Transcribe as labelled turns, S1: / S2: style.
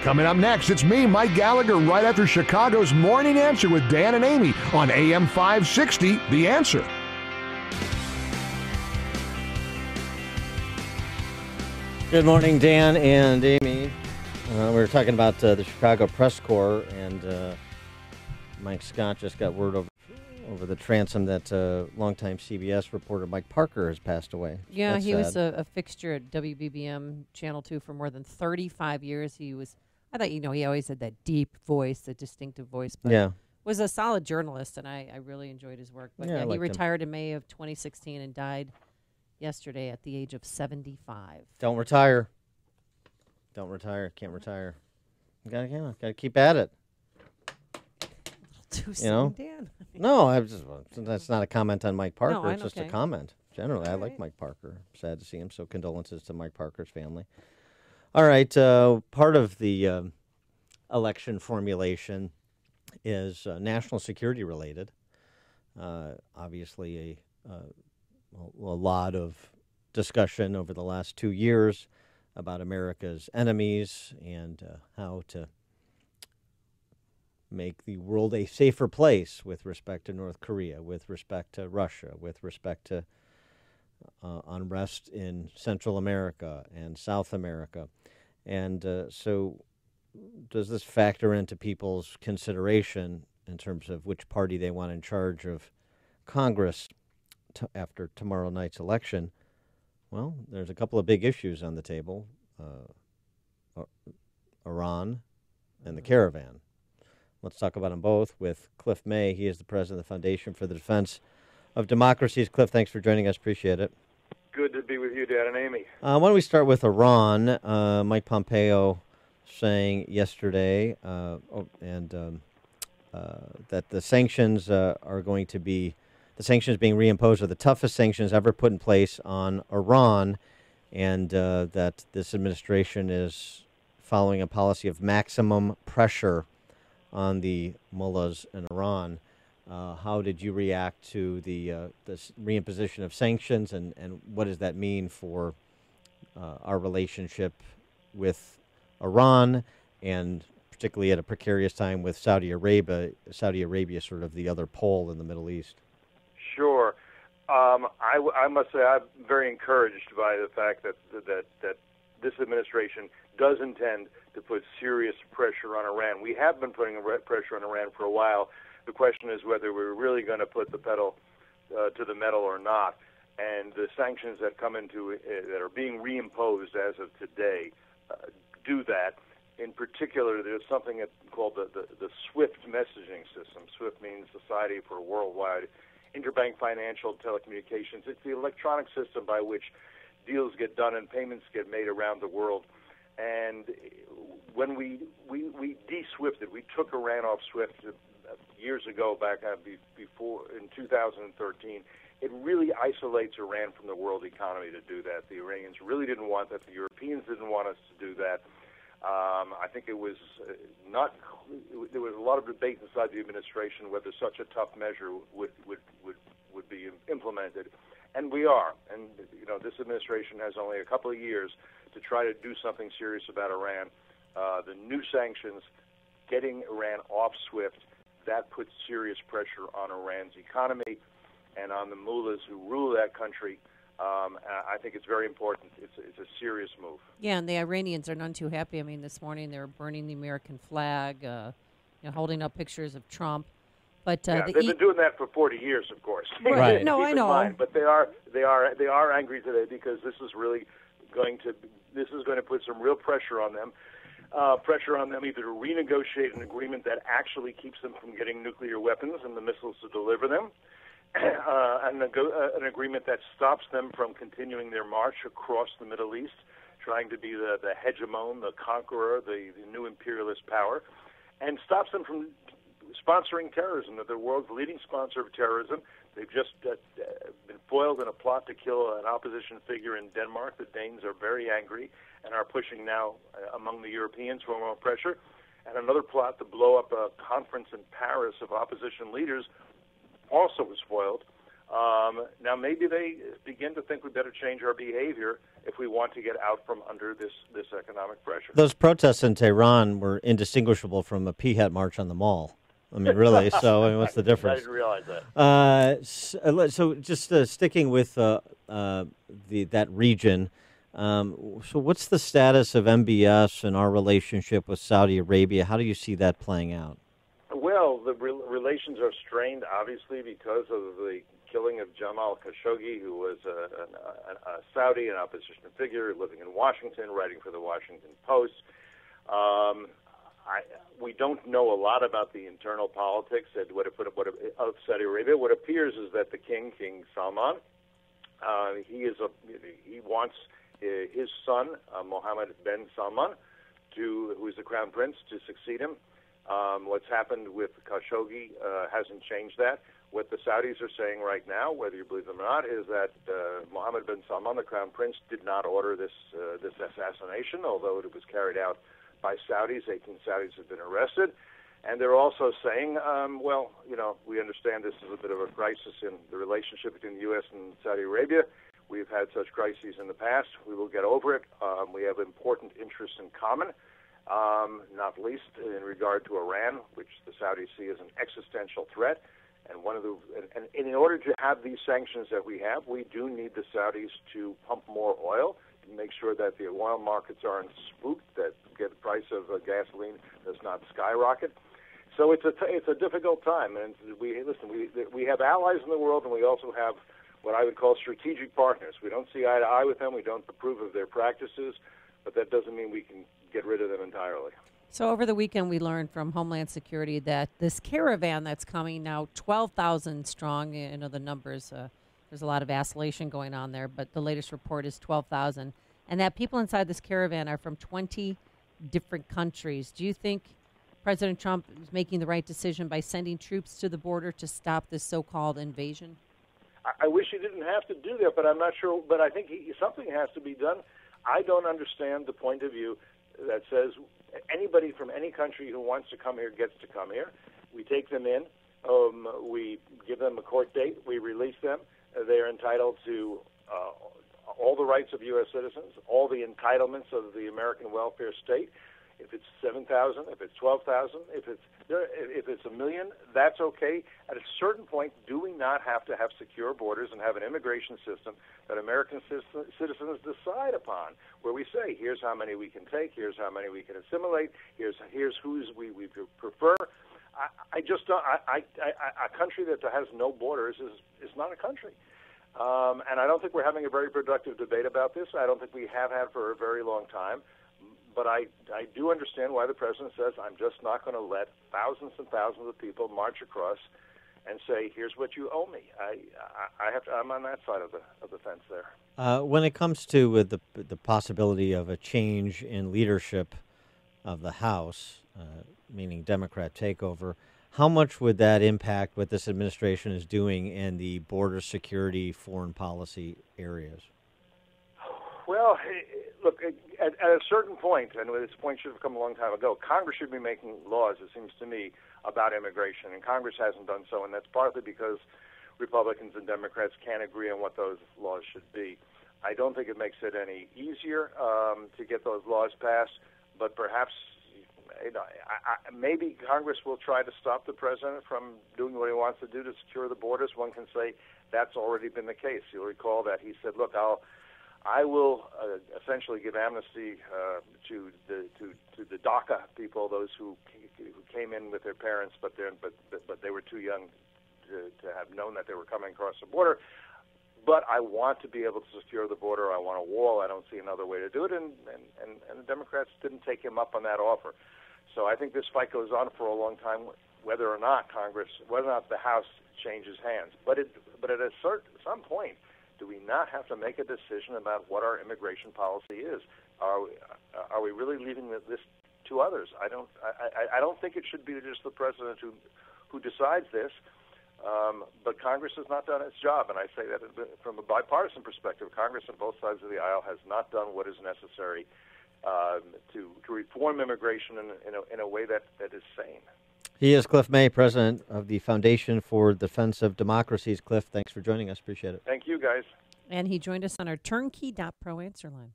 S1: Coming up next, it's me, Mike Gallagher, right after Chicago's Morning Answer with Dan and Amy on AM 560, The Answer.
S2: Good morning, Dan and Amy. We were talking about the Chicago Press Corps, and Mike Scott just got word over the transom that longtime CBS reporter Mike Parker has passed away.
S3: Yeah,
S2: That's
S3: he was
S2: sad.
S3: a fixture at WBBM Channel 2 for more than 35 years. I thought, he always had that deep voice, that distinctive voice, but was a solid journalist, and I really enjoyed his work. But
S2: Yeah, I
S3: he
S2: liked him.
S3: retired in May of 2016 and died yesterday at the age of 75.
S2: Don't retire. Don't retire. Can't retire. Gotta keep at it.
S3: Too
S2: You
S3: soon,
S2: know?
S3: Dan.
S2: No, that's not a comment on Mike Parker.
S3: No,
S2: it's just a
S3: okay.
S2: comment. Generally, I
S3: All
S2: like
S3: right.
S2: Mike Parker. Sad to see him, so condolences to Mike Parker's family. All right, part of the election formulation is national security related. Obviously, a lot of discussion over the last 2 years about America's enemies and how to make the world a safer place with respect to North Korea, with respect to Russia, with respect to unrest in Central America and South America. And so does this factor into people's consideration in terms of which party they want in charge of Congress after tomorrow night's election? Well, there's a couple of big issues on the table, Iran and the caravan. Let's talk about them both with Cliff May. He is the president of the Foundation for the Defense of Democracies. Cliff, thanks for joining us. Appreciate it.
S4: Good to be with you, Dan and Amy.
S2: Why don't we start with Iran? Mike Pompeo saying yesterday that the sanctions the sanctions being reimposed are the toughest sanctions ever put in place on Iran, and that this administration is following a policy of maximum pressure on the mullahs in Iran. How did you react to the reimposition of sanctions, and what does that mean for our relationship with Iran, and particularly at a precarious time with Saudi Arabia sort of the other pole in the Middle East?
S4: Sure. I must say I'm very encouraged by the fact that this administration does intend to put serious pressure on Iran. We have been putting pressure on Iran for a while. The question is whether we're really going to put the pedal to the metal or not. And the sanctions that come into that are being reimposed as of today do that. In particular, there's something called the SWIFT messaging system. SWIFT means Society for Worldwide Interbank Financial Telecommunications. It's the electronic system by which deals get done and payments get made around the world. And when we de-SWIFted, we took Iran off SWIFT years ago, back before in 2013. It really isolates Iran from the world economy to do that. The Iranians really didn't want that. The Europeans didn't want us to do that. I think it was not. There was a lot of debate inside the administration whether such a tough measure would be implemented, and we are. And this administration has only a couple of years to try to do something serious about Iran. The new sanctions, getting Iran off SWIFT, that puts serious pressure on Iran's economy and on the mullahs who rule that country. I think it's very important. It's a serious move.
S3: Yeah, and the Iranians are none too happy. I mean, this morning they were burning the American flag, holding up pictures of Trump. But
S4: they've been doing that for 40 years, of course.
S2: Right.
S3: No, I know.
S4: Mind, but they are angry today because this is really going to put some real pressure on them. Pressure on them either to renegotiate an agreement that actually keeps them from getting nuclear weapons and the missiles to deliver them, an agreement that stops them from continuing their march across the Middle East, trying to be the hegemon, the conqueror, the new imperialist power, and stops them from sponsoring terrorism. They're the world's leading sponsor of terrorism. They've just been foiled in a plot to kill an opposition figure in Denmark. The Danes are very angry and are pushing now among the Europeans for more pressure. And another plot to blow up a conference in Paris of opposition leaders also was foiled Now maybe they begin to think we better change our behavior if we want to get out from under this economic pressure.
S2: Those protests in Tehran were indistinguishable from a Peahat march on the Mall. I mean, really. So, I mean, what's the difference?
S4: I didn't realize that.
S2: So just sticking with that region. So, what's the status of MBS and our relationship with Saudi Arabia? How do you see that playing out?
S4: Well, the relations are strained, obviously, because of the killing of Jamal Khashoggi, who was a Saudi, an opposition figure living in Washington, writing for the Washington Post. We don't know a lot about the internal politics of Saudi Arabia. What appears is that the King Salman, he wants his son, Mohammed bin Salman, who is the crown prince, to succeed him. What's happened with Khashoggi hasn't changed that. What the Saudis are saying right now, whether you believe them or not, is that Mohammed bin Salman, the crown prince, did not order this assassination, although it was carried out by Saudis. 18 Saudis have been arrested. And they're also saying, we understand this is a bit of a crisis in the relationship between the U.S. and Saudi Arabia. We've had such crises in the past. We will get over it. We have important interests in common, not least in regard to Iran, which the Saudis see as an existential threat. And in order to have these sanctions that we have, we do need the Saudis to pump more oil, to make sure that the oil markets aren't spooked, that the price of gasoline does not skyrocket. So it's a difficult time, and we have allies in the world, and we also have what I would call strategic partners. We don't see eye to eye with them. We don't approve of their practices, but that doesn't mean we can get rid of them entirely.
S3: So over the weekend, we learned from Homeland Security that this caravan that's coming now, 12,000 strong, you know the numbers, there's a lot of vacillation going on there, but the latest report is 12,000, and that people inside this caravan are from 20 different countries. Do you think President Trump is making the right decision by sending troops to the border to stop this so-called invasion?
S4: I wish he didn't have to do that, but I'm not sure. But I think something has to be done. I don't understand the point of view that says anybody from any country who wants to come here gets to come here. We take them in. We give them a court date. We release them. They're entitled to all the rights of U.S. citizens, all the entitlements of the American welfare state. If it's 7,000, if it's 12,000, if it's 1 million, that's okay. At a certain point, do we not have to have secure borders and have an immigration system that American citizens decide upon, where we say, here's how many we can take, here's how many we can assimilate, here's whose we prefer. I just don't. A country that has no borders is not a country. And I don't think we're having a very productive debate about this. I don't think we have had for a very long time. But I do understand why the president says, I'm just not going to let thousands and thousands of people march across and say, here's what you owe me. I'm on that side of the fence there.
S2: When it comes to the possibility of a change in leadership of the House, meaning Democrat takeover, how much would that impact what this administration is doing in the border security, foreign policy areas?
S4: Well, look, at a certain point, and this point should have come a long time ago, Congress should be making laws, it seems to me, about immigration, and Congress hasn't done so, and that's partly because Republicans and Democrats can't agree on what those laws should be. I don't think it makes it any easier to get those laws passed, but perhaps maybe Congress will try to stop the president from doing what he wants to do to secure the borders. One can say that's already been the case. You'll recall that he said, look, I will essentially give amnesty to the DACA people, those who came in with their parents, but they were too young to have known that they were coming across the border. But I want to be able to secure the border. I want a wall. I don't see another way to do it. And the Democrats didn't take him up on that offer. So I think this fight goes on for a long time, whether or not the House changes hands. But at some point, do we not have to make a decision about what our immigration policy is? Are we really leaving this to others? I don't think it should be just the president who decides this. But Congress has not done its job, and I say that from a bipartisan perspective. Congress on both sides of the aisle has not done what is necessary to reform immigration in a way that is sane.
S2: He is Cliff May, president of the Foundation for Defense of Democracies. Cliff, thanks for joining us. Appreciate it.
S4: Thank you, guys.
S3: And he joined us on our turnkey.pro answer line.